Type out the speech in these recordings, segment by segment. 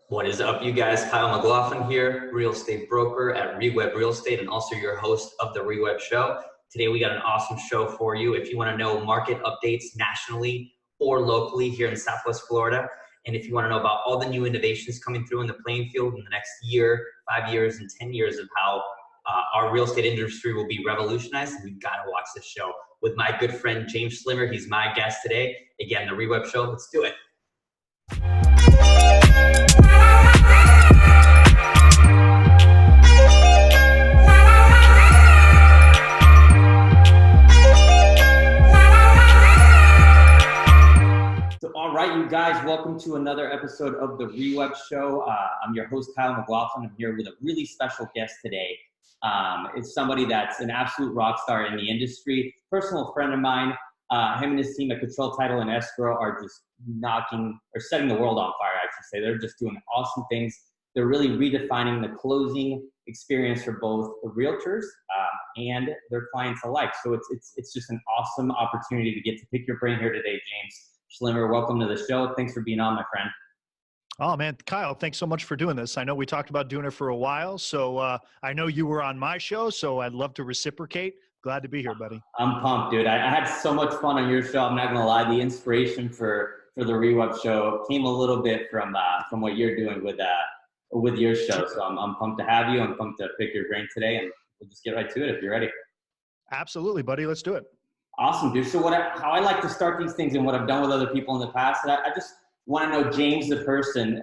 What is up, you guys? Kyle McLaughlin here, real estate broker at REWeb Real Estate and also your host of the REWeb Show. Today we got an awesome show for you. If you want to know market updates nationally or locally here in Southwest Florida, and if you want to know about all the new innovations coming through in the playing field in the next year, 5 years, and 10 years of how our real estate industry will be revolutionized, we've got to watch this show with my good friend James Schlimmer. He's my guest today. Again, the REWeb Show. Let's do it. All right, you guys, welcome to another episode of the REWeb Show. I'm your host, Kyle McLaughlin. I'm here with a really special guest today. It's somebody that's an absolute rock star in the industry, personal friend of mine. Him and his team at Cottrell Title and Escrow are just setting the world on fire, I should say. They're just doing awesome things. They're really redefining the closing experience for both the realtors and their clients alike. So it's just an awesome opportunity to get to pick your brain here today, James Schlimmer. Welcome to the show. Thanks for being on, my friend. Oh man, Kyle, thanks so much for doing this. I know we talked about doing it for a while, so I know you were on my show, so I'd love to reciprocate. Glad to be here, buddy. I'm pumped, dude. I had so much fun on your show. I'm not gonna lie. The inspiration for the REWeb Show came a little bit from what you're doing with your show. So I'm pumped to have you. I'm pumped to pick your brain today, and we'll just get right to it if you're ready. Absolutely, buddy. Let's do it. Awesome, dude. So how I like to start these things and what I've done with other people in the past, I just want to know James the person.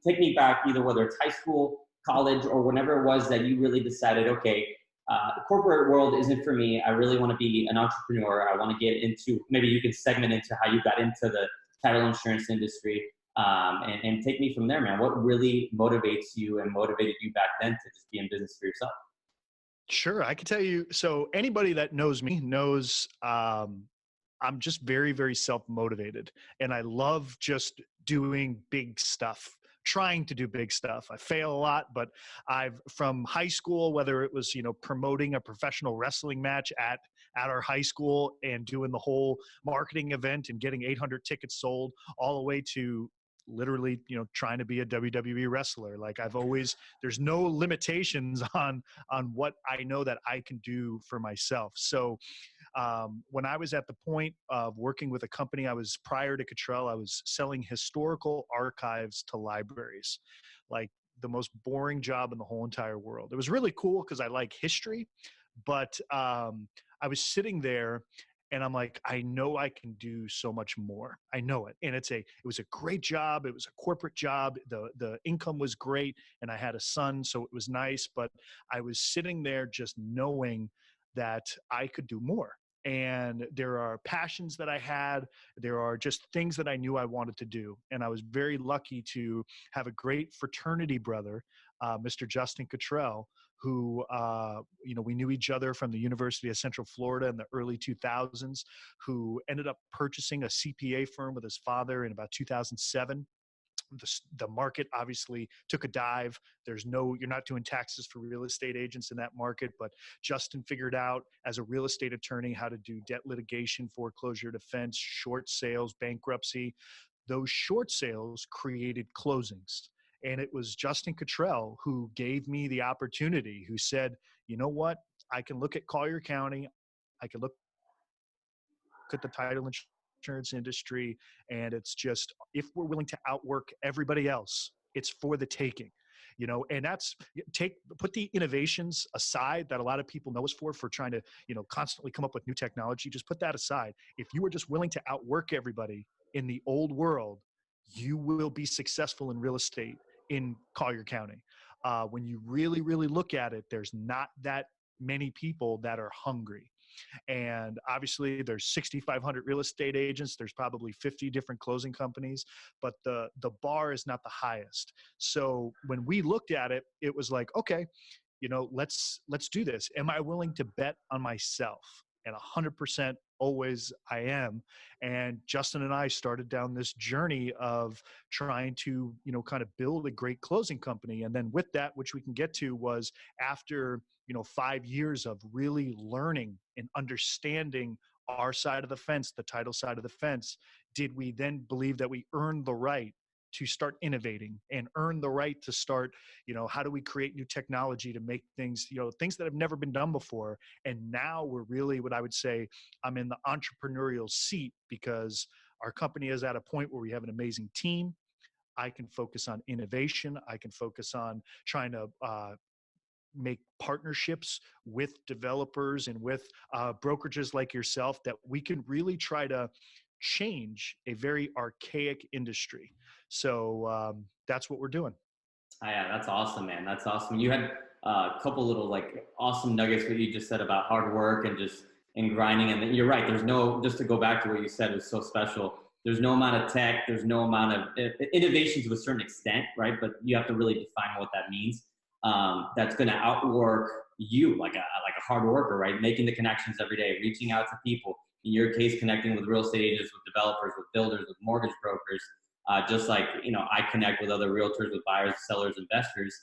Take me back, either whether it's high school, college, or whenever it was that you really decided, okay, the corporate world isn't for me. I really want to be an entrepreneur. I want to get into, maybe you can segment into how you got into the title insurance industry, and take me from there, man. What really motivates you and motivated you back then to just be in business for yourself? Sure, I can tell you. So anybody that knows me knows I'm just very, very self-motivated, and I love just doing big stuff, trying to do big stuff. I fail a lot, but from high school, whether it was, promoting a professional wrestling match at our high school and doing the whole marketing event and getting 800 tickets sold, all the way to literally, trying to be a WWE wrestler. Like there's no limitations on what I know that I can do for myself. So when I was at the point of working with a company, prior to Cottrell, I was selling historical archives to libraries, like the most boring job in the whole entire world. It was really cool because I like history, but I was sitting there and I'm like, I know I can do so much more. I know it. And it was a great job. It was a corporate job. The income was great. And I had a son, so it was nice. But I was sitting there just knowing that I could do more. And there are passions that I had. There are just things that I knew I wanted to do. And I was very lucky to have a great fraternity brother, Mr. Justin Cottrell, who, we knew each other from the University of Central Florida in the early 2000s, who ended up purchasing a CPA firm with his father in about 2007. The market obviously took a dive. You're not doing taxes for real estate agents in that market, but Justin figured out as a real estate attorney how to do debt litigation, foreclosure defense, short sales, bankruptcy. Those short sales created closings. And it was Justin Cottrell who gave me the opportunity, who said, you know what, I can look at Collier County, I can look at the title insurance industry, and it's just, if we're willing to outwork everybody else, it's for the taking. And put the innovations aside that a lot of people know us for trying to, constantly come up with new technology. Just put that aside. If you are just willing to outwork everybody in the old world, you will be successful in real estate in Collier County. When you really, really look at it, there's not that many people that are hungry. And obviously there's 6,500 real estate agents. There's probably 50 different closing companies, but the bar is not the highest. So when we looked at it, it was like, okay, let's do this. Am I willing to bet on myself? And 100% always I am. And Justin and I started down this journey of trying to, kind of build a great closing company. And then with that, which we can get to, was after, 5 years of really learning and understanding our side of the fence, the title side of the fence, did we then believe that we earned the right to start innovating and earn the right to start, how do we create new technology to make things, things that have never been done before. And now we're really, what I would say, I'm in the entrepreneurial seat because our company is at a point where we have an amazing team. I can focus on innovation. I can focus on trying to make partnerships with developers and with brokerages like yourself, that we can really try to change a very archaic industry. So that's what we're doing. Yeah, that's awesome, man. That's awesome. You had a couple little like awesome nuggets what you just said about hard work and just and grinding. And you're right. There's no, just to go back to what you said, was so special. There's no amount of tech. There's no amount of innovation to a certain extent, right? But you have to really define what that means. That's going to outwork you like a hard worker, right? Making the connections every day, reaching out to people. In your case, connecting with real estate agents, with developers, with builders, with mortgage brokers. Just like, I connect with other realtors, with buyers, sellers, investors.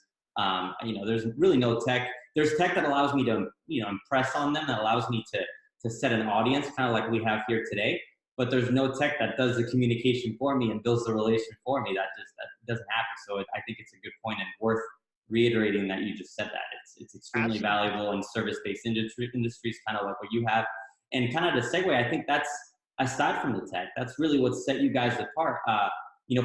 There's really no tech. There's tech that allows me to, impress on them, that allows me to set an audience, kind of like we have here today. But there's no tech that does the communication for me and builds the relation for me. That doesn't happen. So I think it's a good point and worth reiterating that you just said that. It's extremely valuable in service-based industries, kind of like what you have. And kind of the segue, I think that's, aside from the tech, that's really what set you guys apart.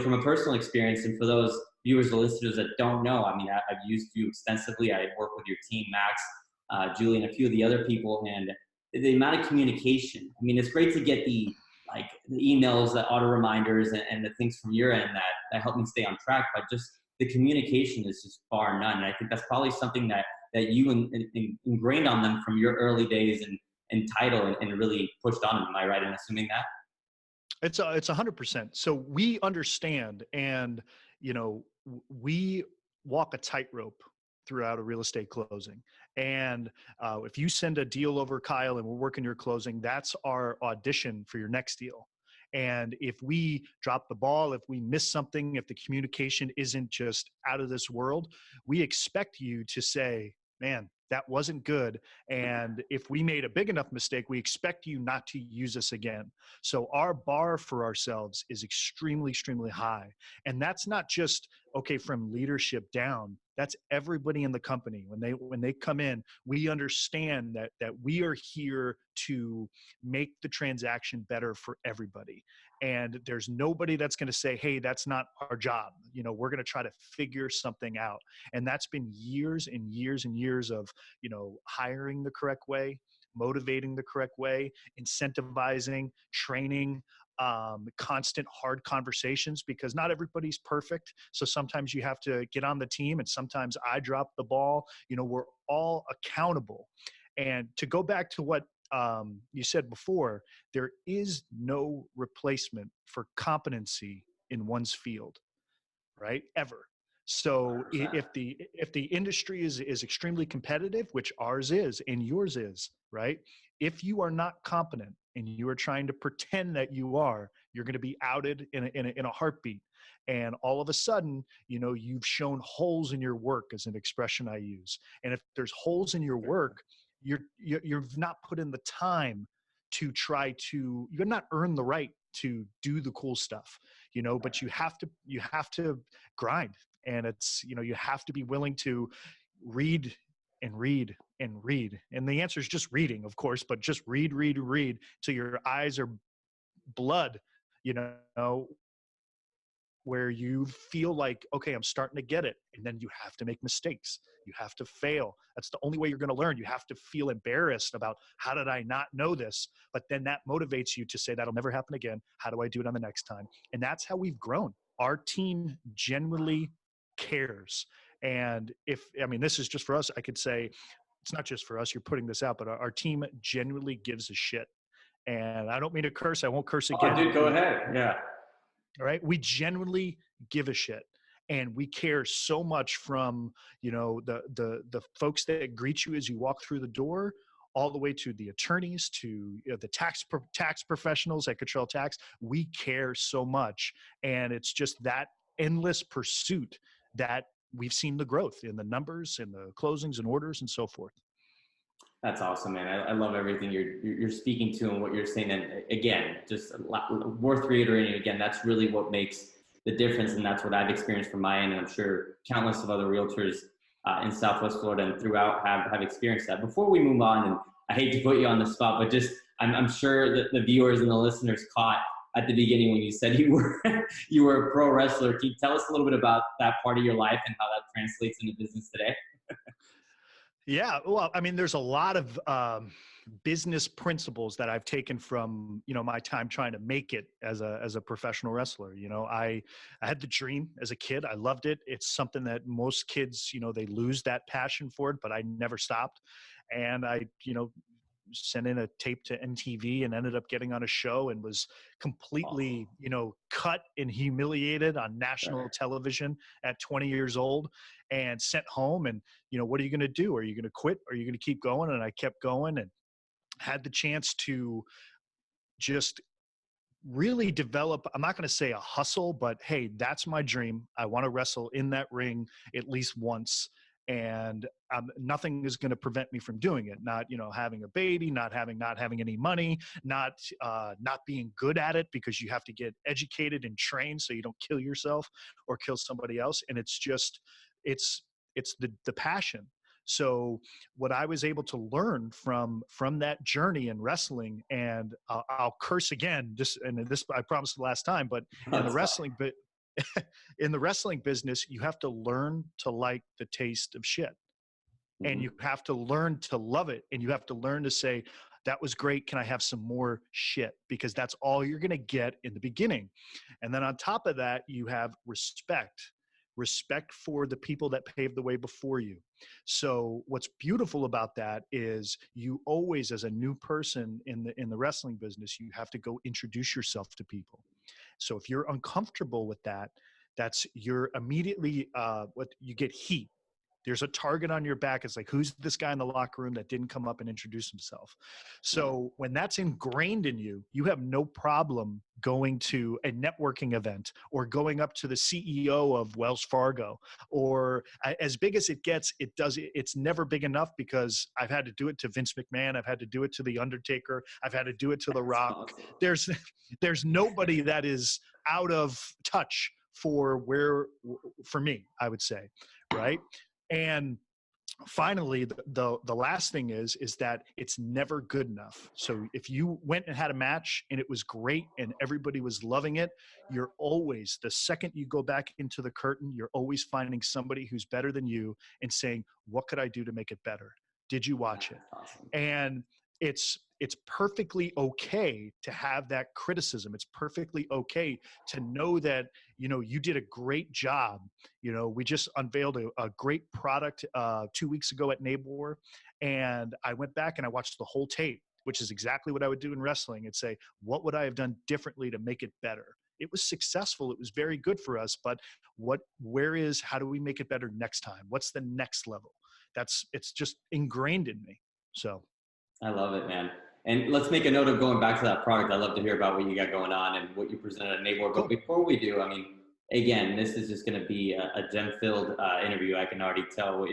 From a personal experience, and for those viewers or listeners that don't know, I mean, I've used you extensively. I work with your team, Max, Julie, and a few of the other people, and the amount of communication. I mean, it's great to get the emails, the auto reminders, and the things from your end that help me stay on track, but just the communication is just bar none. And I think that's probably something that you ingrained on them from your early days and title and really pushed on them. Am I right in assuming that? It's 100%. So we understand, and we walk a tightrope throughout a real estate closing. And if you send a deal over, Kyle, and we're working your closing, that's our audition for your next deal. And if we drop the ball, if we miss something, if the communication isn't just out of this world, we expect you to say, man, that wasn't good. And if we made a big enough mistake, we expect you not to use us again. So our bar for ourselves is extremely, extremely high. And that's not just, from leadership down. That's everybody in the company. When they come in, we understand that we are here to make the transaction better for everybody. And there's nobody that's going to say, hey, that's not our job. We're going to try to figure something out. And that's been years and years and years of, hiring the correct way, motivating the correct way, incentivizing, training, constant hard conversations, because not everybody's perfect. So sometimes you have to get on the team, and sometimes I drop the ball. We're all accountable. And to go back to what you said before, there is no replacement for competency in one's field, right? Ever. So if the industry is extremely competitive, which ours is and yours is, right? If you are not competent and you are trying to pretend that you are, you're going to be outed in a heartbeat. And all of a sudden, you've shown holes in your work, is an expression I use. And if there's holes in your work, you've not put in the time to you've not earned the right to do the cool stuff, but you have to grind. And it's, you have to be willing to read and read and read. And the answer is just reading, of course, but just read till your eyes are blood, where you feel like, okay, I'm starting to get it. And then you have to make mistakes. You have to fail. That's the only way you're going to learn. You have to feel embarrassed about, how did I not know this? But then that motivates you to say, that'll never happen again. How do I do it on the next time? And that's how we've grown. Our team genuinely cares. And this is just for us, I could say, it's not just for us, you're putting this out, but our team genuinely gives a shit. And I don't mean to curse. I won't curse again. Oh, dude, go ahead. Yeah. All right. We genuinely give a shit. And we care so much, from, the folks that greet you as you walk through the door, all the way to the attorneys, to the tax professionals at Cottrell Tax. We care so much. And it's just that endless pursuit that we've seen the growth in the numbers and the closings and orders and so forth. That's awesome, man. I love everything you're speaking to and what you're saying. And again, just worth reiterating again, that's really what makes the difference. And that's what I've experienced from my end. And I'm sure countless of other realtors in Southwest Florida and throughout have experienced that. Before we move on, and I hate to put you on the spot, but just I'm sure that the viewers and the listeners caught at the beginning when you said you were a pro wrestler. Can you tell us a little bit about that part of your life and how that translates into business today? Yeah, well, I mean, there's a lot of business principles that I've taken from, my time trying to make it as a professional wrestler. I had the dream as a kid. I loved it. It's something that most kids, they lose that passion for it, but I never stopped. And I, sent in a tape to NTV and ended up getting on a show and was completely, cut and humiliated on national television at 20 years old and sent home. And, what are you going to do? Are you going to quit? Are you going to keep going? And I kept going and had the chance to just really develop, I'm not going to say a hustle, but hey, that's my dream. I want to wrestle in that ring at least once. And nothing is going to prevent me from doing it. Not, having a baby, not having any money, not being good at it, because you have to get educated and trained so you don't kill yourself or kill somebody else. And it's just, it's the passion. So what I was able to learn from that journey in wrestling, and I'll curse again, this I promised the last time, but in the wrestling bit. In the wrestling business, you have to learn to like the taste of shit. And you have to learn to love it. And you have to learn to say, that was great. Can I have some more shit? Because that's all you're going to get in the beginning. And then on top of that, you have respect for the people that paved the way before you. So what's beautiful about that is you always, as a new person in the wrestling business, you have to go introduce yourself to people. So if you're uncomfortable with that, you're immediately what you get heat. There's a target on your back. It's like, who's this guy in the locker room that didn't come up and introduce himself? So when that's ingrained in you, you have no problem going to a networking event or going up to the CEO of Wells Fargo, or as big as it gets, it's never big enough, because I've had to do it to Vince McMahon. I've had to do it to The Undertaker. I've had to do it to The Rock. There's nobody that is out of touch for me, I would say. Right. And finally, the last thing is that it's never good enough. So if you went and had a match and it was great and everybody was loving it, you're always, the second you go back into the curtain, you're always finding somebody who's better than you and saying, what could I do to make it better? Did you watch it? Awesome. And it's perfectly okay to have that criticism. It's perfectly okay to know that, you did a great job. We just unveiled a great product 2 weeks ago at Naples, and I went back and I watched the whole tape, which is exactly what I would do in wrestling, and say, what would I have done differently to make it better? It was successful. It was very good for us, but how do we make it better next time? What's the next level? It's just ingrained in me. So. I love it, man. And let's make a note of going back to that product. I'd love to hear about what you got going on and what you presented at Naples. But before we do, I mean, again, this is just going to be a gem-filled interview. I can already tell.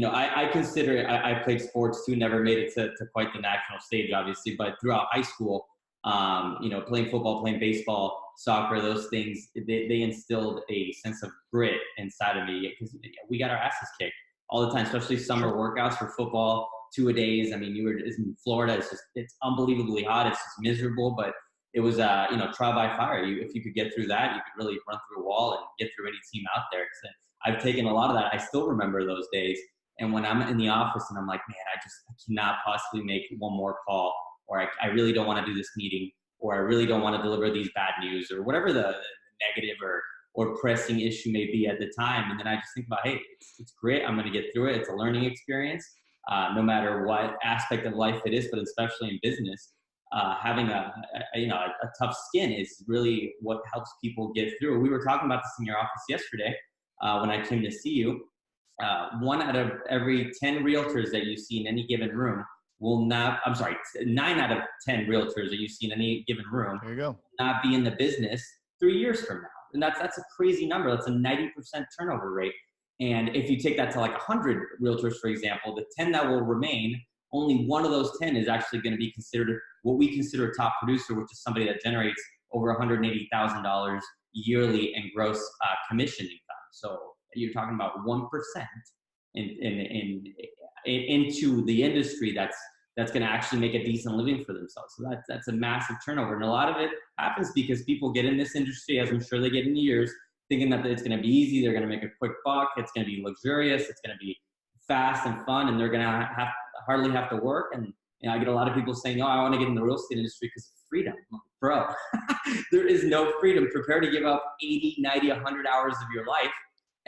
I consider it, I played sports too, never made it to quite the national stage, obviously. But throughout high school, playing football, playing baseball, soccer, those things, they instilled a sense of grit inside of me, because we got our asses kicked all the time, especially summer workouts for football. 2-a-days. I mean, you were in Florida. It's unbelievably hot. It's just miserable, but it was, trial by fire. If you could get through that, you could really run through a wall and get through any team out there. I've taken a lot of that. I still remember those days. And when I'm in the office and I'm like, man, I cannot possibly make one more call, or I really don't want to do this meeting, or I really don't want to deliver these bad news, or whatever the negative or pressing issue may be at the time. And then I just think about, hey, it's great. I'm going to get through it. It's a learning experience. No matter what aspect of life it is, but especially in business, having a tough skin is really what helps people get through. We were talking about this in your office yesterday when I came to see you. 1 out of every 10 realtors that you see in any given room 9 out of 10 realtors that you see in any given room there you go. Not be in the business 3 years from now. And that's a crazy number. That's a 90% turnover rate. And if you take that to like 100 realtors, for example, the 10 that will remain, only one of those 10 is actually going to be considered what we consider a top producer, which is somebody that generates over $180,000 yearly in gross commission income. So you're talking about 1% into the industry that's going to actually make a decent living for themselves. So that's a massive turnover. And a lot of it happens because people get in this industry, as I'm sure they get in years, thinking that it's going to be easy. They're going to make a quick buck. It's going to be luxurious. It's going to be fast and fun. And they're going to hardly have to work. And I get a lot of people saying, oh, I want to get in the real estate industry because of freedom. Bro, there is no freedom. Prepare to give up 80, 90, 100 hours of your life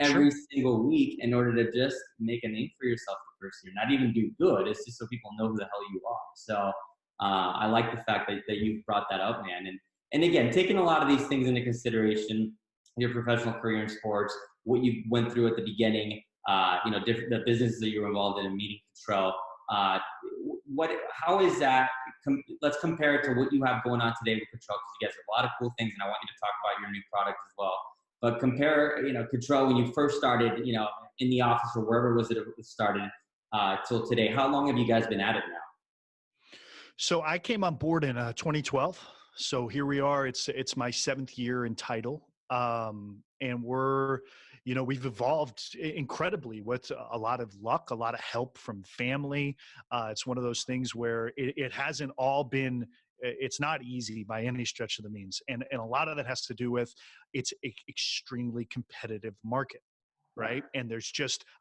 every single week in order to just make a name for yourself the first year. Not even do good. It's just so people know who the hell you are. So I like the fact that you brought that up, man. And again, taking a lot of these things into consideration, your professional career in sports, what you went through at the beginning, the businesses that you were involved in, meeting Cottrell. How is that? Let's compare it to what you have going on today with Cottrell, because you guys have a lot of cool things, and I want you to talk about your new product as well. But compare, Cottrell, when you first started, in the office or wherever was it started, till today. How long have you guys been at it now? So I came on board in 2012. So here we are. It's my 7th year in title, and we've evolved incredibly with a lot of luck, a lot of help from family. It's one of those things where it hasn't all been. It's not easy by any stretch of the means, and a lot of that has to do with it's an extremely competitive market. Right. And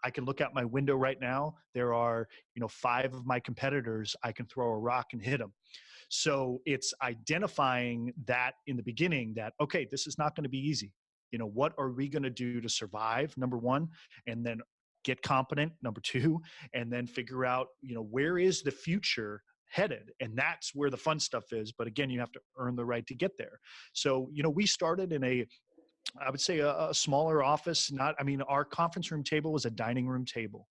I can look out my window right now. There are, 5 of my competitors. I can throw a rock and hit them. So it's identifying that in the beginning that, okay, this is not going to be easy. What are we going to do to survive? Number one, and then get competent. Number two, and then figure out, where is the future headed? And that's where the fun stuff is. But again, you have to earn the right to get there. So, we started in I would say a smaller office. Our conference room table was a dining room table.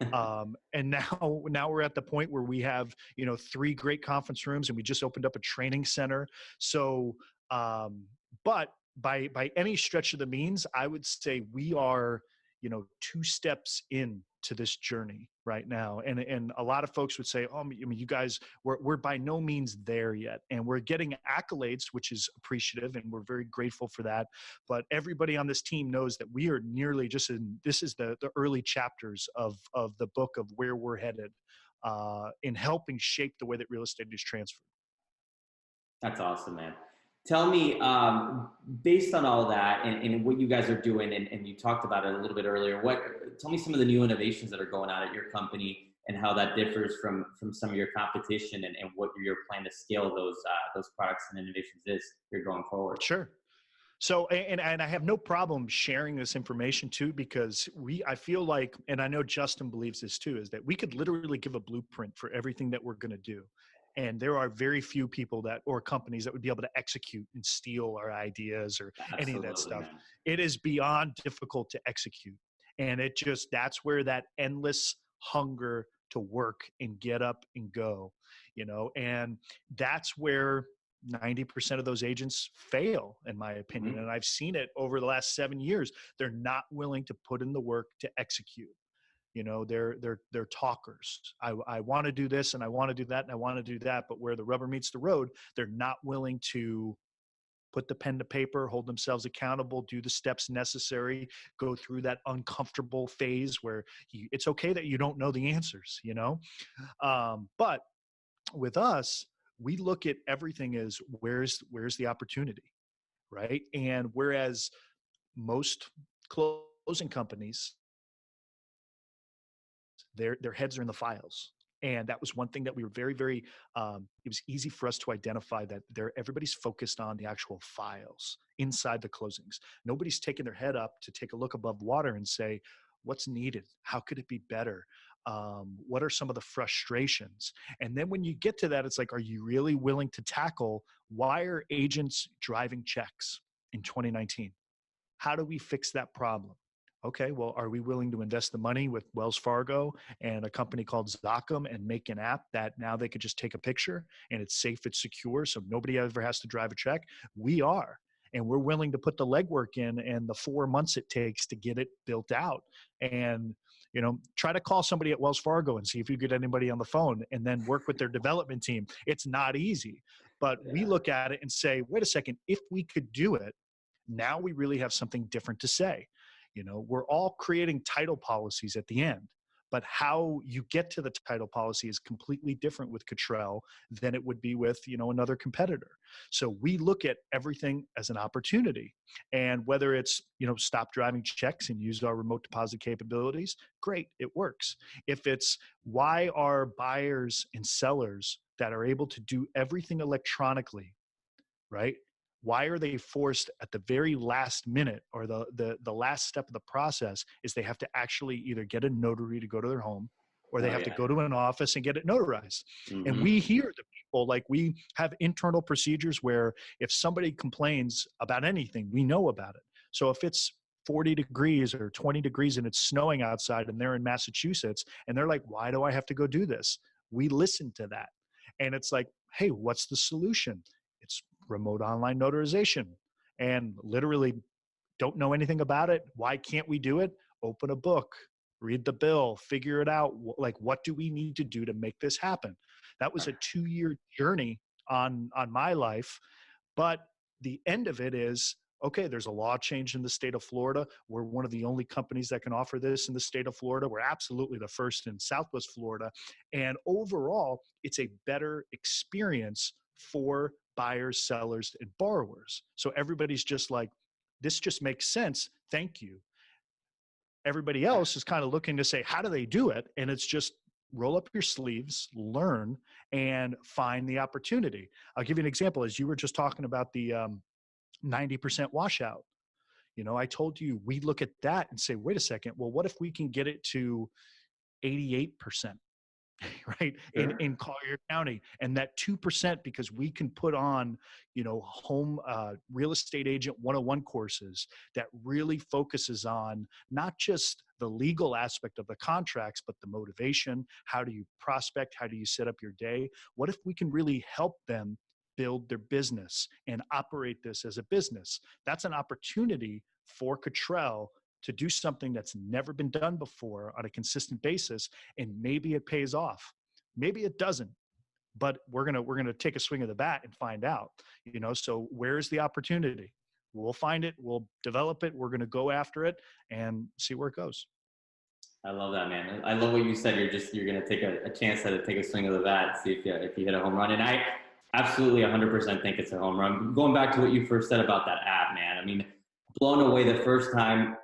And now we're at the point where we have, 3 great conference rooms, and we just opened up a training center. So, but by any stretch of the means, I would say we are, 2 steps in to this journey right now. And a lot of folks would say, oh, you guys, we're by no means there yet. And we're getting accolades, which is appreciative, and we're very grateful for that. But everybody on this team knows that we are nearly this is the early chapters of the book of where we're headed in helping shape the way that real estate is transferred. That's awesome, man. Tell me, based on all that and what you guys are doing, and you talked about it a little bit earlier, tell me some of the new innovations that are going on at your company and how that differs from some of your competition, and what your plan to scale those products and innovations is here going forward. Sure. So, and I have no problem sharing this information too, because I feel like, and I know Justin believes this too, is that we could literally give a blueprint for everything that we're going to do. And there are very few people or companies that would be able to execute and steal our ideas or any of that stuff. Man. It is beyond difficult to execute. And that's where that endless hunger to work and get up and go, and that's where 90% of those agents fail, in my opinion. Mm-hmm. And I've seen it over the last 7 years. They're not willing to put in the work to execute. They're talkers. I want to do this and I want to do that and I want to do that. But where the rubber meets the road, they're not willing to put the pen to paper, hold themselves accountable, do the steps necessary, go through that uncomfortable phase where it's okay that you don't know the answers, But with us, we look at everything as where's the opportunity, right? And whereas most closing companies, their heads are in the files. And that was one thing that we were very, very, it was easy for us to identify that everybody's focused on the actual files inside the closings. Nobody's taking their head up to take a look above water and say, what's needed? How could it be better? What are some of the frustrations? And then when you get to that, it's like, are you really willing to tackle why are agents driving checks in 2019? How do we fix that problem? Okay, well, are we willing to invest the money with Wells Fargo and a company called Zachem and make an app that now they could just take a picture and it's safe, it's secure, so nobody ever has to drive a check? We are. And we're willing to put the legwork in and the 4 months it takes to get it built out. And, try to call somebody at Wells Fargo and see if you get anybody on the phone and then work with their development team. It's not easy. But we look at it and say, wait a second, if we could do it, Now we really have something different to say. We're all creating title policies at the end, but how you get to the title policy is completely different with Cottrell than it would be with, another competitor. So we look at everything as an opportunity. And whether it's, stop driving checks and use our remote deposit capabilities, great, it works. If it's why are buyers and sellers that are able to do everything electronically, right? Why are they forced at the very last minute or the last step of the process is they have to actually either get a notary to go to their home or they have to go to an office and get it notarized. Mm-hmm. And we hear the people, like we have internal procedures where if somebody complains about anything, we know about it. So if it's 40 degrees or 20 degrees and it's snowing outside and they're in Massachusetts and they're like, why do I have to go do this? We listen to that. And it's like, hey, what's the solution? It's remote online notarization. And literally don't know anything about it. Why can't we do it? Open a book, read the bill, figure it out. Like, what do we need to do to make this happen? That was a 2-year journey on my life. But the end of it is, okay, there's a law change in the state of Florida. We're one of the only companies that can offer this in the state of Florida. We're absolutely the first in Southwest Florida. And overall, it's a better experience for buyers, sellers, and borrowers. So everybody's just like, this just makes sense. Thank you. Everybody else is kind of looking to say, how do they do it? And it's just roll up your sleeves, learn, and find the opportunity. I'll give you an example. As you were just talking about the 90% washout, I told you, we look at that and say, wait a second, well, what if we can get it to 88%? Right, in Collier County, and that 2%, because we can put on, home real estate agent 101 courses that really focuses on not just the legal aspect of the contracts, but the motivation. How do you prospect? How do you set up your day? What if we can really help them build their business and operate this as a business? That's an opportunity for Cottrell to do something that's never been done before on a consistent basis. And maybe it pays off. Maybe it doesn't, but we're going to take a swing of the bat and find out, so where's the opportunity? We'll find it. We'll develop it. We're going to go after it and see where it goes. I love that, man. I love what you said. You're going to take a chance at it, take a swing of the bat, see if you hit a home run. And I absolutely 100% think it's a home run. Going back to what you first said about that app, man, I mean, blown away the first time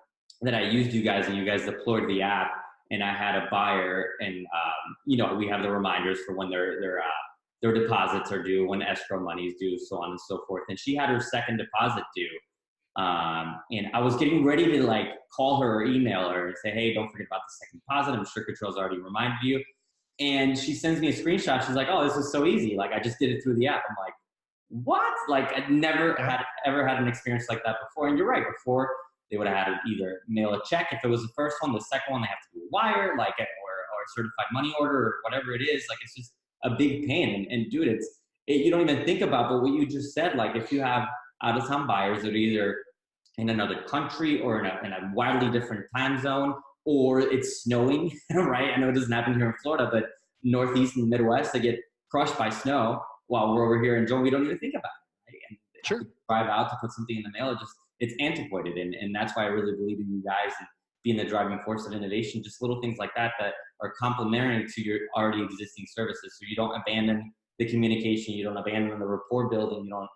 that I used you guys and you guys deployed the app, and I had a buyer, and we have the reminders for when their deposits are due, when escrow money is due, so on and so forth. And she had her second deposit due, and I was getting ready to call her or email her and say, hey, don't forget about the second deposit. I'm sure Cottrell's already reminded you. And she sends me a screenshot. She's like, oh, this is so easy. I just did it through the app. I'm like, what? I'd never ever had an experience like that before. And you're right. Before, they would have had to either mail a check if it was the first one. The second one, they have to do a wire, or a certified money order, or whatever it is. It's just a big pain. And dude, you don't even think about. But what you just said, if you have out-of-town buyers that are either in another country or in a wildly different time zone, or it's snowing, right? I know it doesn't happen here in Florida, but Northeast and Midwest, they get crushed by snow while we're over here in Georgia. We don't even think about it, right? And sure, drive out to put something in the mail. It's antiquated. And that's why I really believe in you guys and being the driving force of innovation, just little things like that are complementary to your already existing services. So you don't abandon the communication, you don't abandon the rapport building, you don't,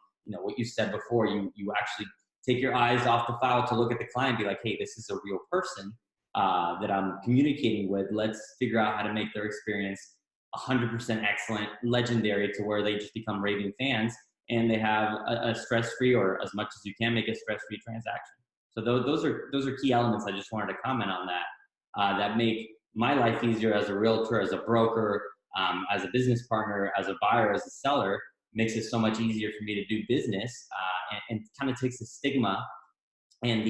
what you said before, you actually take your eyes off the file to look at the client, be like, hey, this is a real person that I'm communicating with. Let's figure out how to make their experience 100% excellent, legendary, to where they just become raving fans. And they have a stress-free, or as much as you can make a stress-free transaction. So those are key elements. I just wanted to comment on that, that make my life easier as a realtor, as a broker, as a business partner, as a buyer, as a seller. Makes it so much easier for me to do business, and kind of takes the stigma and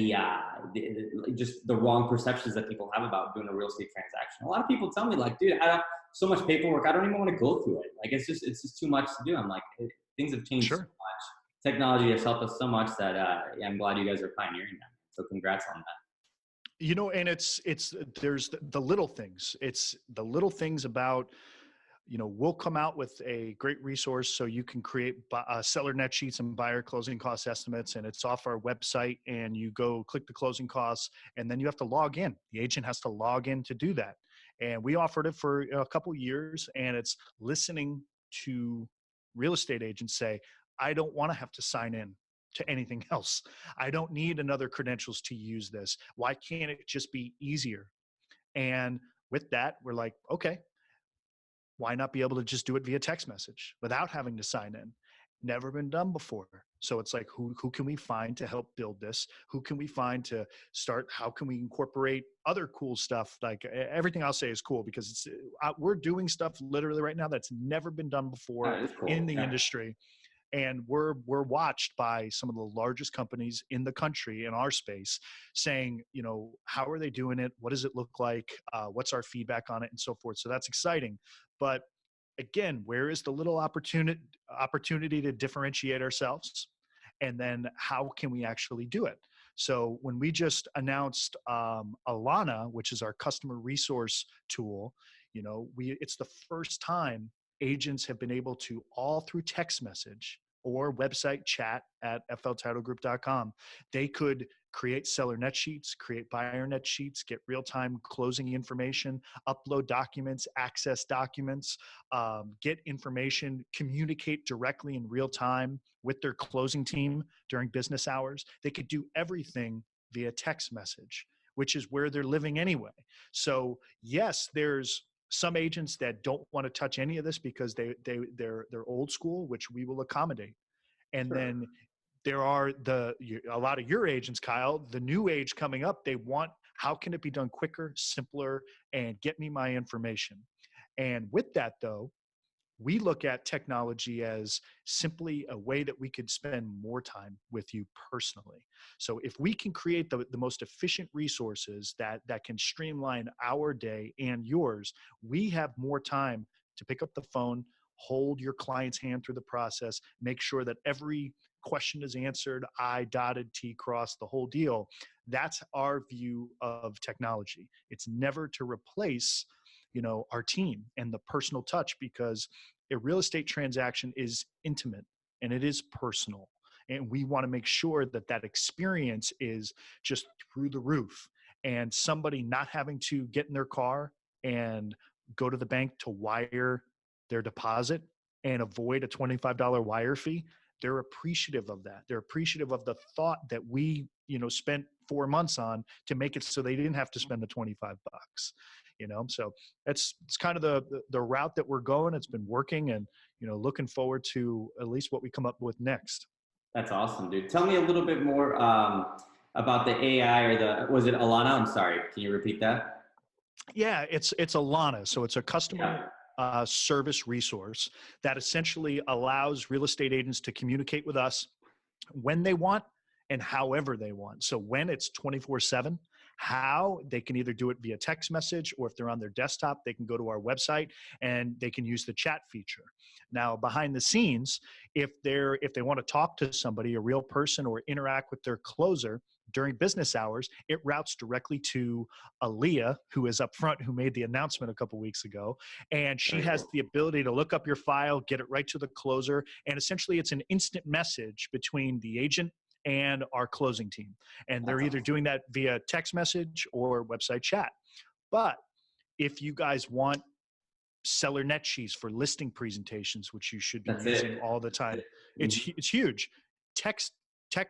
just the wrong perceptions that people have about doing a real estate transaction. A lot of people tell me, dude, I have so much paperwork, I don't even want to go through it. It's just too much to do. I'm like, things have changed so much. Technology has helped us so much that I'm glad you guys are pioneering that. So congrats on that. And there's the little things. It's the little things about we'll come out with a great resource so you can create seller net sheets and buyer closing cost estimates, and it's off our website, and you go click the closing costs, and then you have to log in. The agent has to log in to do that. And we offered it for a couple years, and it's listening to real estate agents say, I don't want to have to sign in to anything else. I don't need another credentials to use this. Why can't it just be easier? And with that, we're like, okay, why not be able to just do it via text message without having to sign in? Never been done before. So it's like, who can we find to help build this? Who can we find to start? How can we incorporate other cool stuff? Like everything I'll say is cool because it's we're doing stuff literally right now that's never been done before Cool. in the industry. And we're watched by some of the largest companies in the country in our space saying, how are they doing it? What does it look like? What's our feedback on it and so forth? So that's exciting. But again, where is the little opportunity to differentiate ourselves? And then how can we actually do it? So when we just announced ALLANNA, which is our customer resource tool, it's the first time agents have been able to, all through text message or website chat at fltitlegroup.com, they could create seller net sheets, create buyer net sheets, get real-time closing information, upload documents, access documents, get information, communicate directly in real time with their closing team during business hours. They could do everything via text message, which is where they're living anyway. So yes, there's some agents that don't want to touch any of this because they're old school, which we will accommodate. And then there are a lot of your agents, Kyle, the new age coming up, they want, how can it be done quicker, simpler, and get me my information? And with that though, we look at technology as simply a way that we could spend more time with you personally. So if we can create the most efficient resources that can streamline our day and yours, we have more time to pick up the phone, hold your client's hand through the process, make sure that every question is answered, I dotted, T crossed, the whole deal. That's our view of technology. It's never to replace our team and the personal touch, because a real estate transaction is intimate and it is personal. And we want to make sure that that experience is just through the roof, and somebody not having to get in their car and go to the bank to wire their deposit and avoid a $25 wire fee. They're appreciative of that. They're appreciative of the thought that we, spent 4 months on to make it so they didn't have to spend the $25. So it's kind of the route that we're going. It's been working, and looking forward to at least what we come up with next. That's awesome, dude. Tell me a little bit more about the AI, or was it ALLANNA? I'm sorry, can you repeat that? Yeah, it's ALLANNA. So it's a customer service resource that essentially allows real estate agents to communicate with us when they want and however they want. So when it's 24/7, how they can either do it via text message, or if they're on their desktop, they can go to our website and they can use the chat feature. Now, behind the scenes, if they want to talk to somebody, a real person, or interact with their closer during business hours, it routes directly to Aaliyah, who is up front, who made the announcement a couple weeks ago. And she has the ability to look up your file, get it right to the closer. And essentially it's an instant message between the agent and our closing team. And they're either doing that via text message or website chat. But if you guys want seller net sheets for listing presentations, which you should be using all the time, it's huge. Text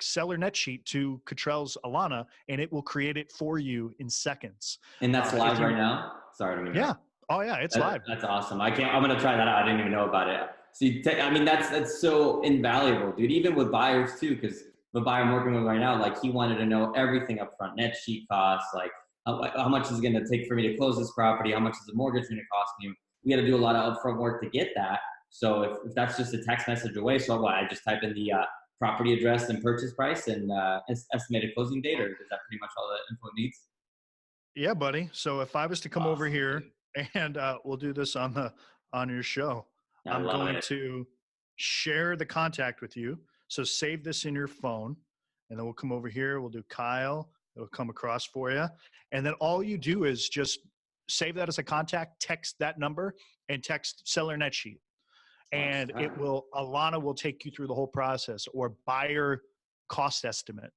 seller net sheet to Cottrell's ALLANNA, and it will create it for you in seconds. And that's live right now? Sorry, I don't mean yeah. Oh yeah, it's live. That's awesome. I'm going to try that out. I didn't even know about it. See, that's so invaluable, dude. Even with buyers too, because the buyer I'm working with right now, like, he wanted to know everything up front, net sheet costs, like how much is it going to take for me to close this property? How much is the mortgage going to cost me? We got to do a lot of upfront work to get that. So if that's just a text message away, so what? I just type in the property address and purchase price and estimated closing date, or is that pretty much all the info it needs? Yeah, buddy. So if I was to come over here and we'll do this on your show, I'm going to share the contact with you. So save this in your phone, and then we'll come over here. We'll do Kyle. It'll come across for you. And then all you do is just save that as a contact, text that number, and text seller net sheet. And ALLANNA will take you through the whole process, or buyer cost estimate,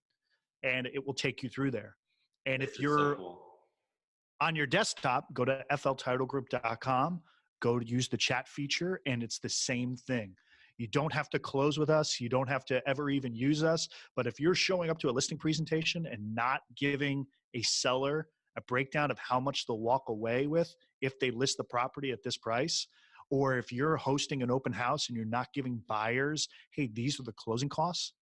and it will take you through there. And if you're on your desktop, go to fltitlegroup.com, go to use the chat feature, and it's the same thing. You don't have to close with us. You don't have to ever even use us. But if you're showing up to a listing presentation and not giving a seller a breakdown of how much they'll walk away with if they list the property at this price, or if you're hosting an open house and you're not giving buyers, hey, these are the closing costs,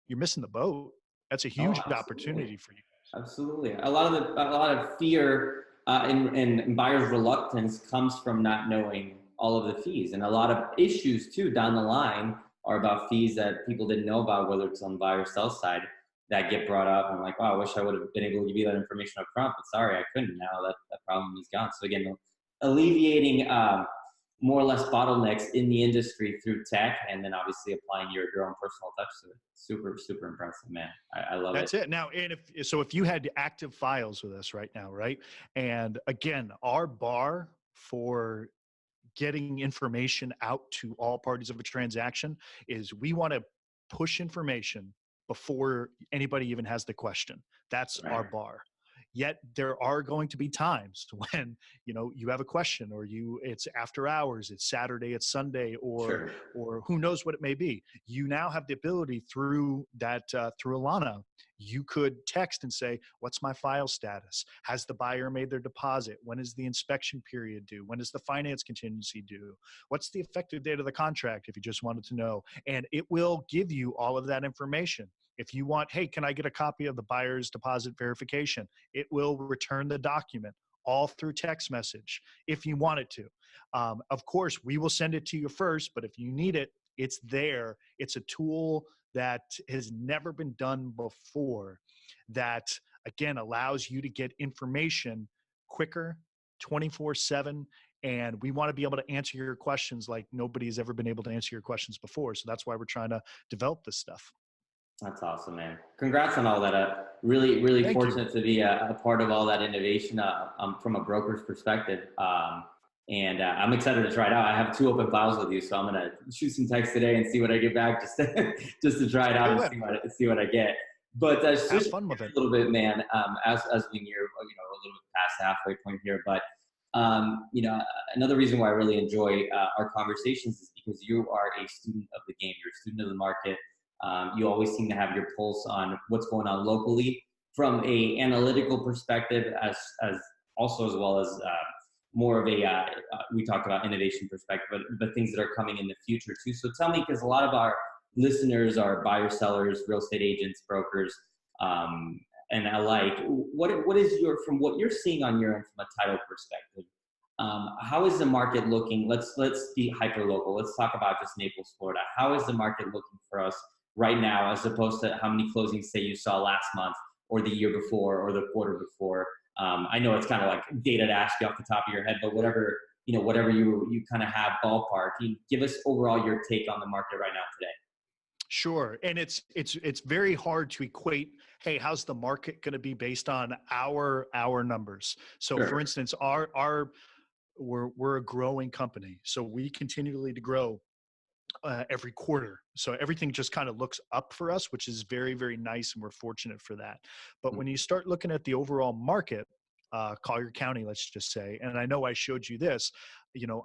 you're missing the boat. That's a huge opportunity for you. Absolutely. A lot of fear and buyers' reluctance comes from not knowing all of the fees, and a lot of issues too down the line are about fees that people didn't know about, whether it's on the buyer or sell side, that get brought up. And I'm like, wow, I wish I would have been able to give you that information up front, but sorry, I couldn't. Now that problem is gone. So again, alleviating more or less bottlenecks in the industry through tech, and then obviously applying your own personal touch to it. Super, super impressive, man. I love it. That's it. Now, and if you had active files with us right now, right? And again, our bar for getting information out to all parties of a transaction is we want to push information before anybody even has the question. That's our bar. Yet there are going to be times when, you have a question, or it's after hours, it's Saturday, it's Sunday, or who knows what it may be. You now have the ability through ALLANNA, you could text and say, what's my file status? Has the buyer made their deposit? When is the inspection period due? When is the finance contingency due? What's the effective date of the contract, if you just wanted to know? And it will give you all of that information. If you want, hey, can I get a copy of the buyer's deposit verification? It will return the document all through text message if you want it to. Of course, we will send it to you first, but if you need it, it's there. It's a tool that has never been done before that, again, allows you to get information quicker, 24/7. And we want to be able to answer your questions like nobody's ever been able to answer your questions before. So that's why we're trying to develop this stuff. That's awesome, man. Congrats on all that. Really, really Thank fortunate you. to be a part of all that innovation from a broker's perspective. And I'm excited to try it out. I have 2 open files with you, so I'm going to shoot some text today and see what I get back just to try it out and see what I get. But have fun with it a little bit, man, as we near, a little bit past the halfway point here. But, another reason why I really enjoy our conversations is because you are a student of the game. You're a student of the market. You always seem to have your pulse on what's going on locally from a analytical perspective, as well as more of a we talked about innovation perspective, but things that are coming in the future too. So tell me, because a lot of our listeners are buyers, sellers, real estate agents, brokers, and alike. What is from what you're seeing on your end from a title perspective? How is the market looking? Let's be hyper local. Let's talk about just Naples, Florida. How is the market looking for us right now, as opposed to how many closings, say, you saw last month or the year before or the quarter before? I know it's kind of like data to ask you off the top of your head, but whatever you kind of have ballpark, you give us overall your take on the market right now today. Sure. And it's very hard to equate, hey, how's the market going to be based on our numbers? So for instance, we're a growing company. So we continually to grow every quarter. So everything just kind of looks up for us, which is very, very nice. And we're fortunate for that. But when you start looking at the overall market, Collier County, let's just say, and I know I showed you this,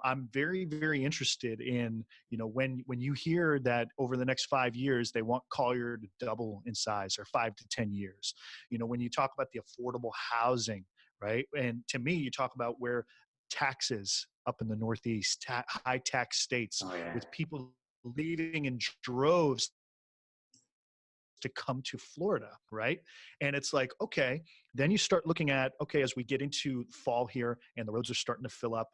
I'm very, very interested in, when you hear that over the next 5 years, they want Collier to double in size, or 5 to 10 years, when you talk about the affordable housing, right? And to me, you talk about where taxes up in the Northeast, high tax states, with people leaving in droves to come to Florida, right? And it's like, okay, then you start looking at, okay, as we get into fall here and the roads are starting to fill up,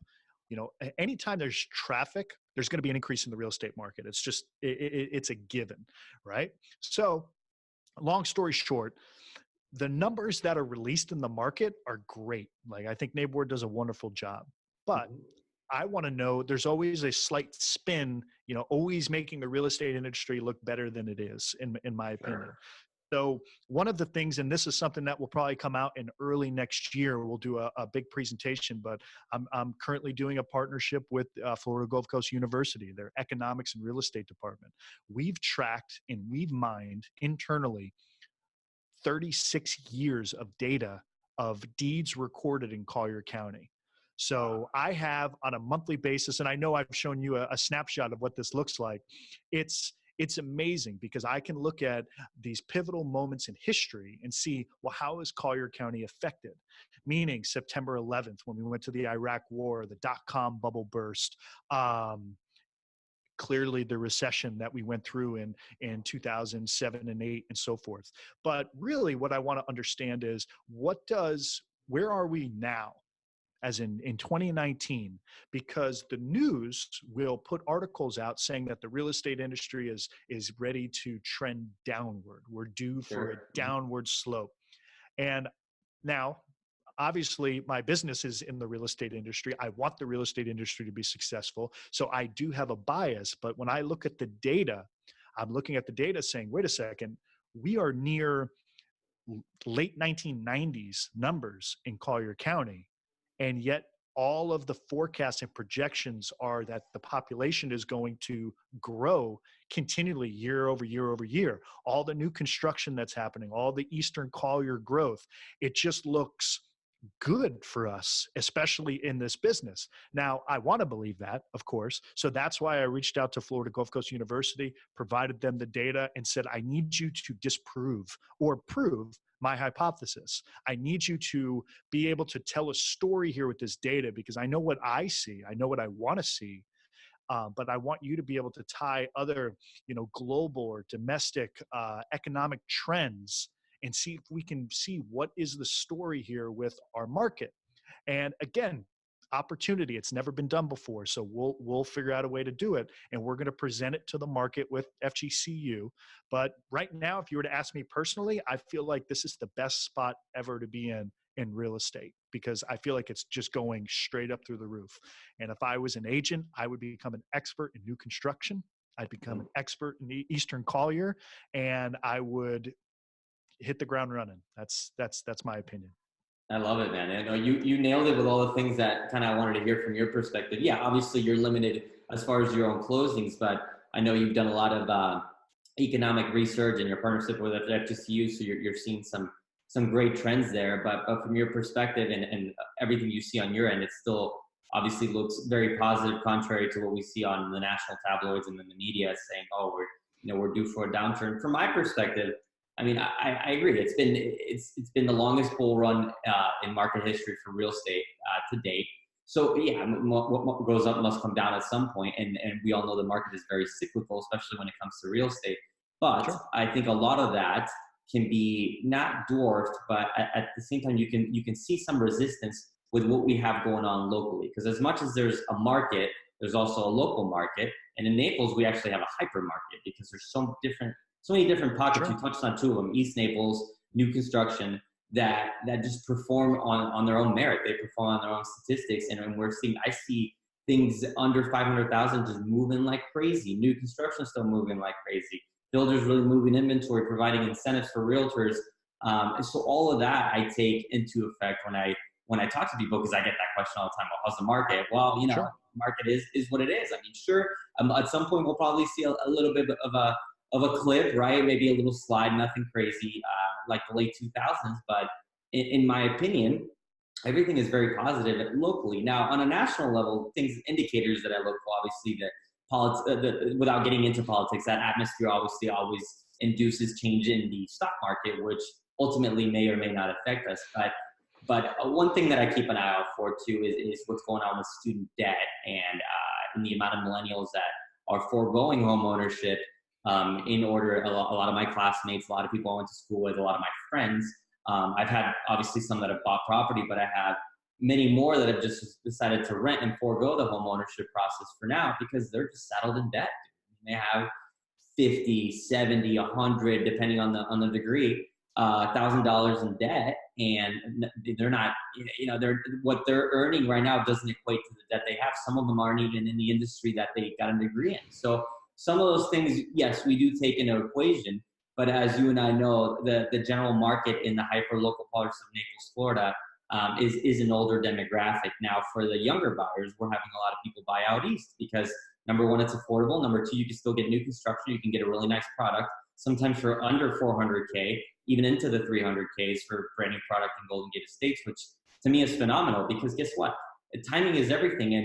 anytime there's traffic, there's going to be an increase in the real estate market. It's just, it's a given, right? So long story short, the numbers that are released in the market are great. Like, I think NABOR does a wonderful job, but I want to know, there's always a slight spin, always making the real estate industry look better than it is, in my opinion. So one of the things, and this is something that will probably come out in early next year, we'll do a big presentation, but I'm currently doing a partnership with Florida Gulf Coast University, their economics and real estate department. We've tracked and we've mined internally 36 years of data of deeds recorded in Collier County. So I have on a monthly basis, and I know I've shown you a snapshot of what this looks like. It's amazing because I can look at these pivotal moments in history and see, well, how is Collier County affected? Meaning September 11th, when we went to the Iraq War, the dot-com bubble burst, clearly the recession that we went through in 2007 and 8 and so forth. But really what I want to understand is where are we now? As in 2019, because the news will put articles out saying that the real estate industry is ready to trend downward. We're due for a downward slope. And now, obviously, my business is in the real estate industry. I want the real estate industry to be successful. So I do have a bias. But when I look at the data, I'm looking at the data saying, wait a second, we are near late 1990s numbers in Collier County. And yet all of the forecasts and projections are that the population is going to grow continually year over year over year. All the new construction that's happening, all the Eastern Collier growth, it just looks good for us, especially in this business. Now, I want to believe that, of course. So that's why I reached out to Florida Gulf Coast University, provided them the data and said, I need you to disprove or prove my hypothesis. I need you to be able to tell a story here with this data because I know what I see. I know what I want to see. But I want you to be able to tie other, global or domestic economic trends and see if we can see what is the story here with our market. And again, opportunity, it's never been done before. So we'll figure out a way to do it. And we're going to present it to the market with FGCU. But right now, if you were to ask me personally, I feel like this is the best spot ever to be in real estate because I feel like it's just going straight up through the roof. And if I was an agent, I would become an expert in new construction. I'd become an expert in the Eastern Collier, and I would hit the ground running. That's my opinion. I love it, man. And you nailed it with all the things that kind of I wanted to hear from your perspective. Yeah, obviously you're limited as far as your own closings, but I know you've done a lot of economic research and your partnership with FGCU, so you're seeing some great trends there. But from your perspective and everything you see on your end, it still obviously looks very positive, contrary to what we see on the national tabloids and in the media saying, "Oh, we're due for a downturn." From my perspective, I mean, I agree. It's been the longest bull run in market history for real estate to date. So yeah, what goes up must come down at some point, and we all know the market is very cyclical, especially when it comes to real estate. But sure, I think a lot of that can be not dwarfed, but at the same time, you can see some resistance with what we have going on locally. Because as much as there's a market, there's also a local market, and in Naples we actually have a hyper market because there's so many different pockets. Sure. You touched on two of them: East Naples, new construction, that just perform on their own merit. They perform on their own statistics, and I see things under 500,000 just moving like crazy. New construction still moving like crazy. Builders really moving inventory, providing incentives for realtors. And so all of that I take into effect when I talk to people, because I get that question all the time. Well, how's the market? Well, sure, the market is what it is. I mean, sure, at some point we'll probably see a little bit of a clip, right? Maybe a little slide, nothing crazy like the late 2000s. But in my opinion, everything is very positive locally. Now, on a national level, indicators that I look for, obviously, without getting into politics, that atmosphere obviously always induces change in the stock market, which ultimately may or may not affect us. But one thing that I keep an eye out for too is what's going on with student debt and the amount of millennials that are foregoing home ownership in order. A lot of my classmates, a lot of people I went to school with, a lot of my friends. I've had obviously some that have bought property, but I have many more that have just decided to rent and forego the home ownership process for now because they're just saddled in debt. They have 50, 70, 100, depending on the degree, $1,000 in debt, and they're not, what they're earning right now doesn't equate to the debt they have. Some of them aren't even in the industry that they got a degree in. So some of those things, yes, we do take into equation. But as you and I know, the general market in the hyper-local parts of Naples, Florida, is an older demographic. Now, for the younger buyers, we're having a lot of people buy out east because, number one, it's affordable. Number two, you can still get new construction. You can get a really nice product, sometimes for under 400K, even into the 300Ks for brand new product in Golden Gate Estates, which to me is phenomenal because guess what? Timing is everything.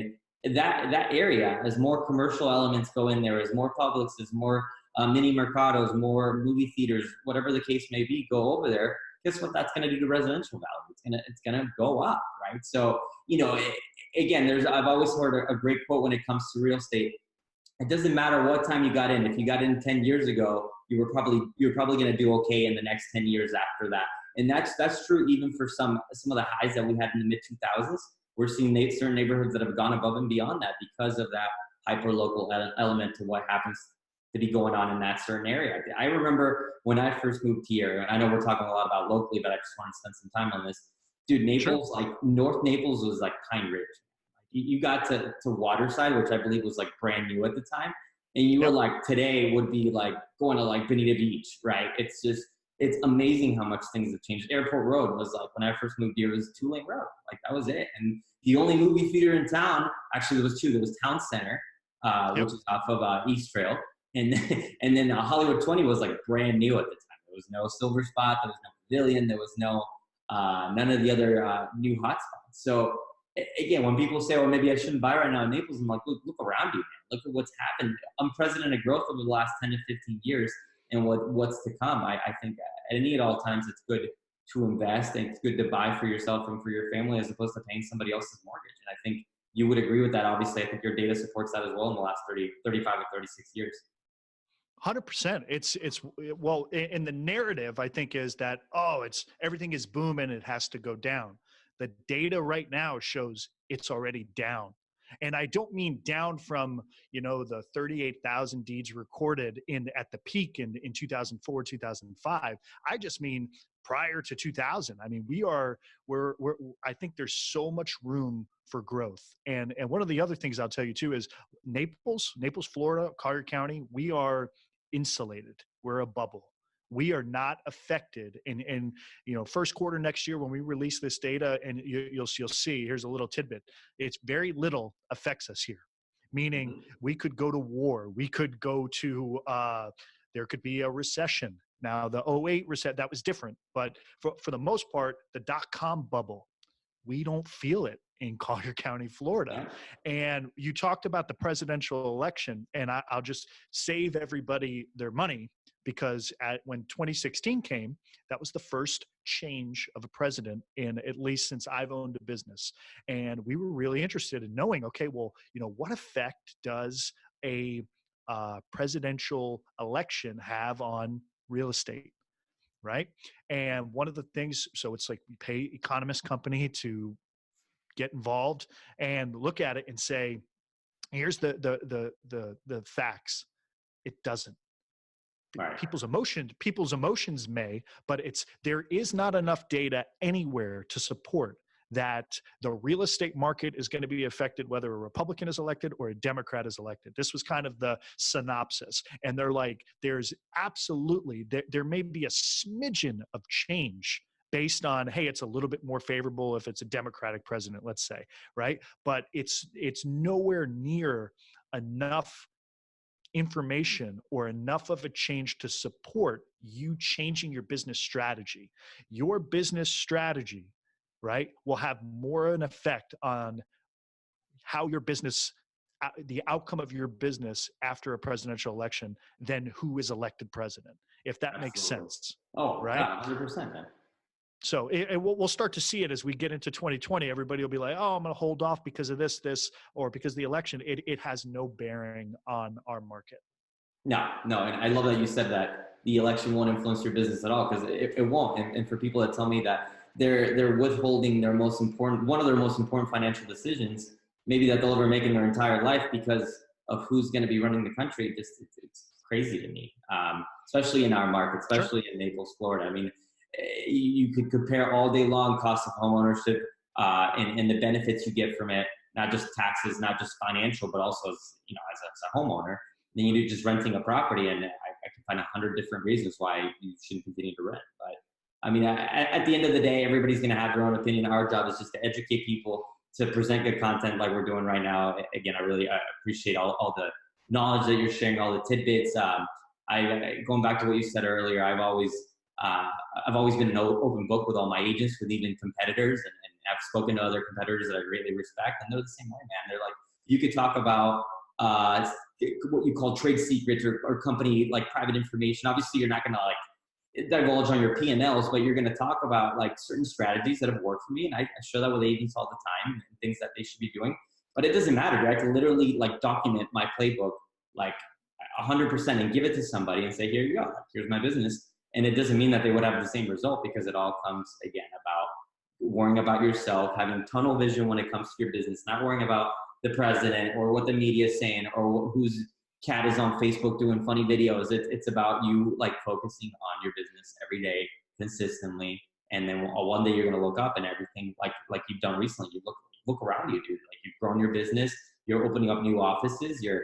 And that area, as more commercial elements go in there, as more Publix, as more mini mercados, more movie theaters, whatever the case may be, go over there, guess what that's going to do to residential value? It's gonna go up, right? So, again, I've always heard a great quote when it comes to real estate. It doesn't matter what time you got in. If you got in 10 years ago, you're probably going to do okay in the next 10 years after that. And that's true even for some of the highs that we had in the mid 2000s. We're seeing certain neighborhoods that have gone above and beyond that because of that hyper-local element to what happens to be going on in that certain area. I remember when I first moved here, and I know we're talking a lot about locally, but I just want to spend some time on this. Dude, Naples, Sure. like North Naples was like Pine Ridge. You got to Waterside, which I believe was like brand new at the time. And you were like, today would be like going to like Bonita Beach, right? It's amazing how much things have changed. Airport Road was like, when I first moved here, it was a 2-lane road. Like that was it. And the only movie theater in town, actually there was two. There was Town Center, which is off of East Trail. And then Hollywood 20 was like brand new at the time. There was no Silver Spot, there was no Pavilion, there was no, none of the other new hotspots. So again, when people say, well, maybe I shouldn't buy right now in Naples, I'm like, look around you, man. Look at what's happened. Unprecedented growth over the last 10 to 15 years and what's to come. I think at all times it's good to invest and it's good to buy for yourself and for your family as opposed to paying somebody else's mortgage. And I think you would agree with that. Obviously, I think your data supports that as well in the last 35 to 36 years. 100%. It's well, in the narrative, I think is that, everything is booming, it has to go down. The data right now shows it's already down. And I don't mean down from, the 38,000 deeds recorded at the peak in 2004, 2005. I just mean prior to 2000. I mean, I think there's so much room for growth. And one of the other things I'll tell you too is Naples, Florida, Collier County, we are insulated. We're a bubble. We are not affected in first quarter next year when we release this data, and you'll see, here's a little tidbit. It's very little affects us here, meaning we could go to war. We could go to, there could be a recession. Now the 08 recession, that was different, but for the most part, the .com bubble, we don't feel it in Collier County, Florida. And you talked about the presidential election, and I'll just save everybody their money because when 2016 came, that was the first change of a president in at least since I've owned a business. And we were really interested in knowing, okay, well, what effect does a presidential election have on real estate? Right. And one of the things, so it's like we pay economist company to get involved and look at it and say, here's the facts. It doesn't. Right. People's emotions may, but there is not enough data anywhere to support that the real estate market is going to be affected whether a Republican is elected or a Democrat is elected. This was kind of the synopsis. And they're like, there's absolutely, there may be a smidgen of change based on, hey, it's a little bit more favorable if it's a Democratic president, let's say, right? But it's nowhere near enough information or enough of a change to support you changing your business strategy. Your business strategy, right, will have more an effect on how your business, the outcome of your business after a presidential election than who is elected president, if that makes sense. Oh, right? Yeah, 100%, man. So we'll start to see it as we get into 2020. Everybody will be like, oh, I'm going to hold off because of this, or because of the election. It has no bearing on our market. No. And I love that you said that the election won't influence your business at all, because it won't. And for people that tell me that they're withholding one of their most important financial decisions, maybe that they'll ever make in their entire life because of who's going to be running the country, it's crazy to me, especially in our market, especially in Naples, Florida. I mean, you could compare all day long cost of home ownership and the benefits you get from it, not just taxes, not just financial, but also as a homeowner. Then you're just renting a property, and can find 100 different reasons why you shouldn't continue to rent. But I mean, at the end of the day, everybody's going to have their own opinion. Our job is just to educate people, to present good content like we're doing right now. Again, I really appreciate all the knowledge that you're sharing, all the tidbits. Going back to what you said earlier, I've always been an open book with all my agents, with even competitors, and I've spoken to other competitors that I greatly respect, and they're the same way, man. They're like, you could talk about what you call trade secrets or company like private information. Obviously, you're not going to like divulge on your P&Ls, but you're going to talk about like certain strategies that have worked for me, and I share that with agents all the time, and things that they should be doing. But it doesn't matter. I can literally like document my playbook like 100% and give it to somebody and say, here you go, here's my business. And it doesn't mean that they would have the same result, because it all comes again about worrying about yourself, having tunnel vision when it comes to your business, not worrying about the president or what the media is saying or whose cat is on Facebook doing funny videos. It's about you like focusing on your business every day consistently. And then one day you're going to look up and everything like you've done recently, you look around you, dude. Like, you've grown your business, you're opening up new offices, you're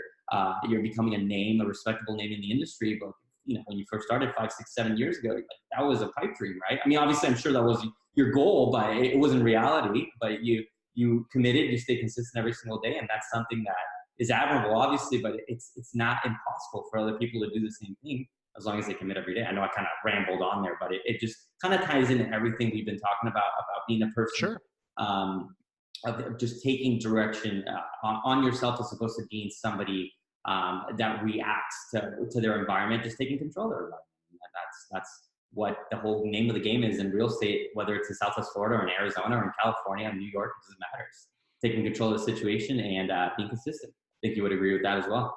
becoming a name, a respectable name in the industry. But you know, when you first started 5, 6, 7 years ago, like, that was a pipe dream, right? I mean, obviously I'm sure that was your goal, but it wasn't reality. But you committed, you stay consistent every single day. And that's something that is admirable, obviously, but it's not impossible for other people to do the same thing as long as they commit every day. I know I kind of rambled on there, but it just kind of ties into everything we've been talking about being a person. Sure. Of just taking direction on yourself as opposed to being somebody that reacts to their environment, just taking control of their environment. And that's what the whole name of the game is in real estate, whether it's in Southwest Florida or in Arizona or in California or New York, it doesn't matter. It's taking control of the situation and being consistent. I think you would agree with that as well.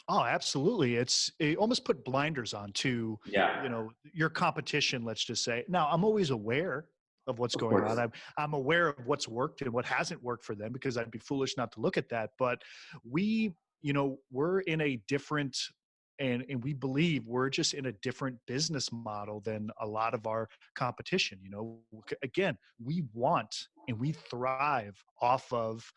Oh, absolutely. It almost put blinders on to, Yeah. you know, your competition, let's just say. Now, I'm always aware of what's going on. I'm aware of what's worked and what hasn't worked for them, because I'd be foolish not to look at that. But we're in a different, and we believe we're just in a different business model than a lot of our competition. You know, again, we want and we thrive off of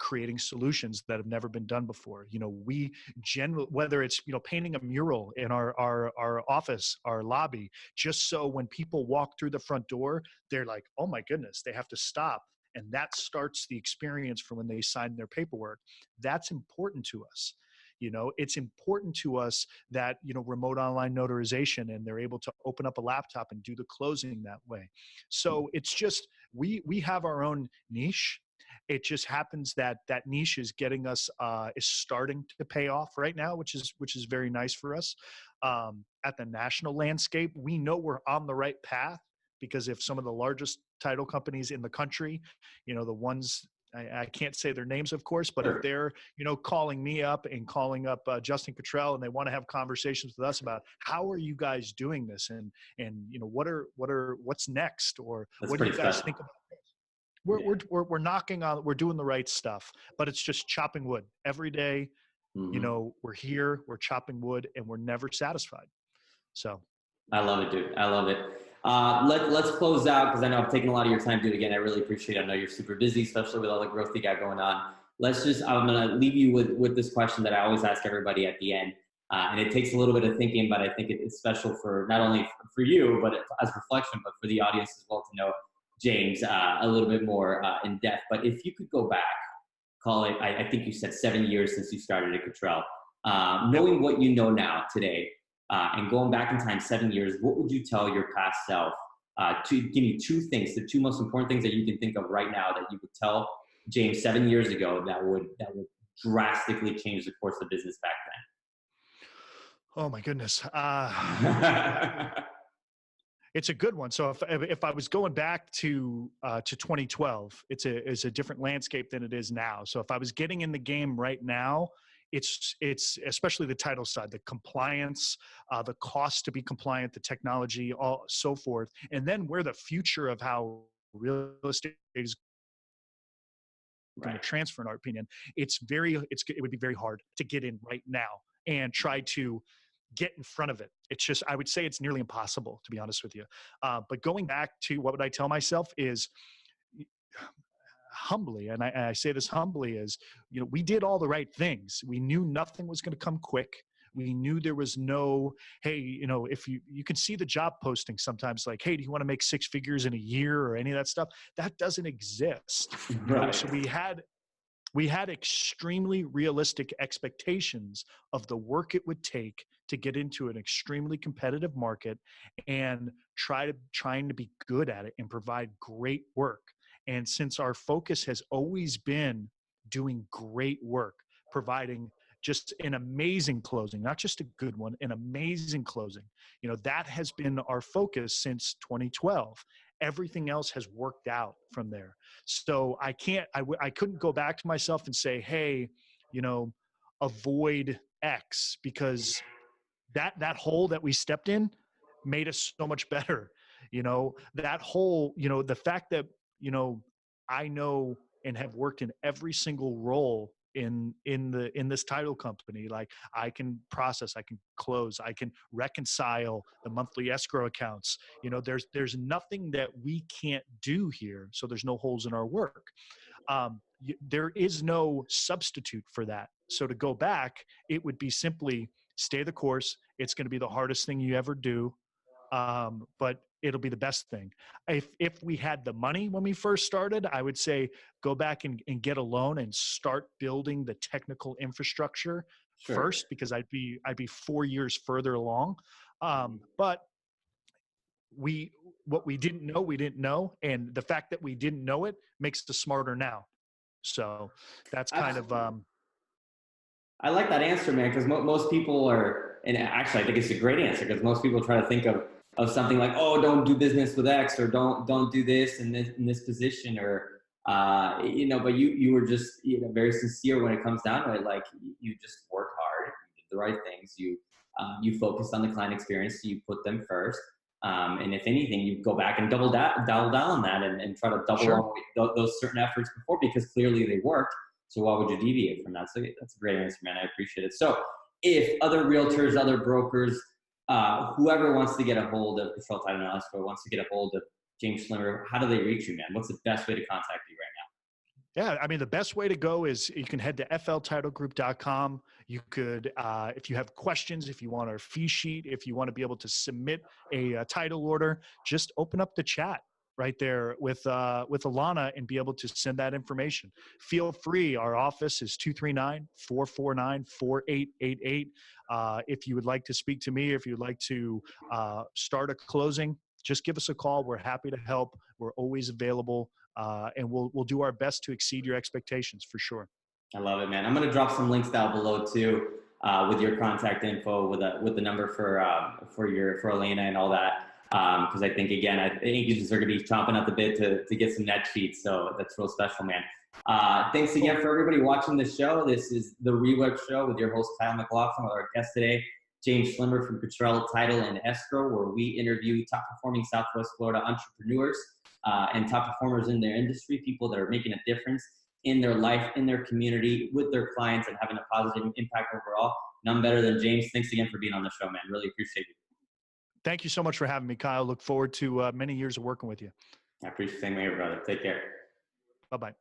creating solutions that have never been done before. You know, we generally, whether it's, you know, painting a mural in our office, our lobby, just so when people walk through the front door, they're like, oh my goodness, they have to stop. And that starts the experience for when they sign their paperwork. That's important to us. You know, it's important to us that, you know, remote online notarization, and they're able to open up a laptop and do the closing that way. So it's just, we have our own niche. It just happens that that niche is getting us, is starting to pay off right now, which is very nice for us. At the national landscape, we know we're on the right path, because if some of the largest title companies in the country, you know, the ones, I can't say their names, of course, but if they're, you know, calling me up and calling up Justin Cottrell, and they want to have conversations with us about how are you guys doing this, and you know, what's next, or what do you guys think about this? We're knocking on, we're doing the right stuff, but it's just chopping wood every day. Mm-hmm. You know, we're here, we're chopping wood, and we're never satisfied. So I love it, dude. I love it. Let's close out, because I know I've taken a lot of your time, dude. Again, I really appreciate it. I know you're super busy, especially with all the growth you got going on. I'm going to leave you with this question that I always ask everybody at the end. And it takes a little bit of thinking, but I think it's special for not only for you, but as reflection, but for the audience as well, to know James a little bit more in depth. But if you could go back, call it, I think you said 7 years since you started at Cottrell, knowing what you know now today, and going back in time 7 years, what would you tell your past self? To give me two things, the two most important things that you can think of right now that you would tell James 7 years ago that would drastically change the course of business back then. Oh my goodness. It's a good one. So if I was going back to 2012, it's a different landscape than it is now. So if I was getting in the game right now, it's especially the title side, the compliance, the cost to be compliant, the technology, all so forth, and then where the future of how real estate is going to transfer, in our opinion, it would be very hard to get in right now and try to get in front of it. It's just, I would say it's nearly impossible, to be honest with you. But going back to what would I tell myself is, humbly, and I say this humbly, is, you know, we did all the right things. We knew nothing was going to come quick. We knew there was no, hey, you know, if you can see the job posting sometimes like, hey, do you want to make 6 figures in a year or any of that stuff? That doesn't exist, you know? Right. So we had extremely realistic expectations of the work it would take to get into an extremely competitive market and trying to be good at it and provide great work. And since our focus has always been doing great work, providing just an amazing closing, not just a good one, an amazing closing, you know, that has been our focus since 2012. Everything else has worked out from there. So I couldn't go back to myself and say, hey, you know, avoid X, because that hole that we stepped in made us so much better. You know, that hole, you know, the fact that, you know, I know and have worked in every single role in this title company. Like, I can process, I can close, I can reconcile the monthly escrow accounts. You know, there's nothing that we can't do here. So there's no holes in our work. There is no substitute for that. So to go back, it would be simply stay the course. It's going to be the hardest thing you ever do, but it'll be the best thing. If we had the money when we first started, I would say go back and get a loan and start building the technical infrastructure Sure. first, because I'd be 4 years further along. But what we didn't know, and the fact that we didn't know it makes us smarter now. So that's kind of I like that answer, man, because most people are, and actually I think it's a great answer, because most people try to think of something like, oh, don't do business with X, or don't do this in this position, or you know. But you were just, you know, very sincere when it comes down to it. Like, you just worked hard, you did the right things, you focused on the client experience, so you put them first. And if anything, you go back and double down on that, and try to double Sure. on those certain efforts before, because clearly they worked. So why would you deviate from that? So that's a great answer, man. I appreciate it. So if other realtors, other brokers, whoever wants to get a hold of Cottrell Title and Escrow, wants to get a hold of James Schlimmer, how do they reach you, man? What's the best way to contact you right now? Yeah, I mean, the best way to go is you can head to fltitlegroup.com. You could, if you have questions, if you want our fee sheet, if you want to be able to submit a title order, just open up the chat right there with ALLANNA and be able to send that information. Feel free. Our office is 239-449-4888. If you would like to speak to me, if you'd like to start a closing, just give us a call. We're happy to help. We're always available. And we'll do our best to exceed your expectations for sure. I love it, man. I'm going to drop some links down below too, with your contact info, with the number for ALLANNA and all that. Because I think, again, agents are going to be chomping at the bit to get some net sheets. So that's real special, man. Thanks again for everybody watching the show. This is the REWeb Show with your host, Kyle McLaughlin, with our guest today, James Schlimmer from Cottrell Title and Escrow, where we interview top performing Southwest Florida entrepreneurs and top performers in their industry, people that are making a difference in their life, in their community, with their clients, and having a positive impact overall. None better than James. Thanks again for being on the show, man. Really appreciate it. Thank you so much for having me, Kyle. Look forward to many years of working with you. I appreciate the same way, brother. Take care. Bye-bye.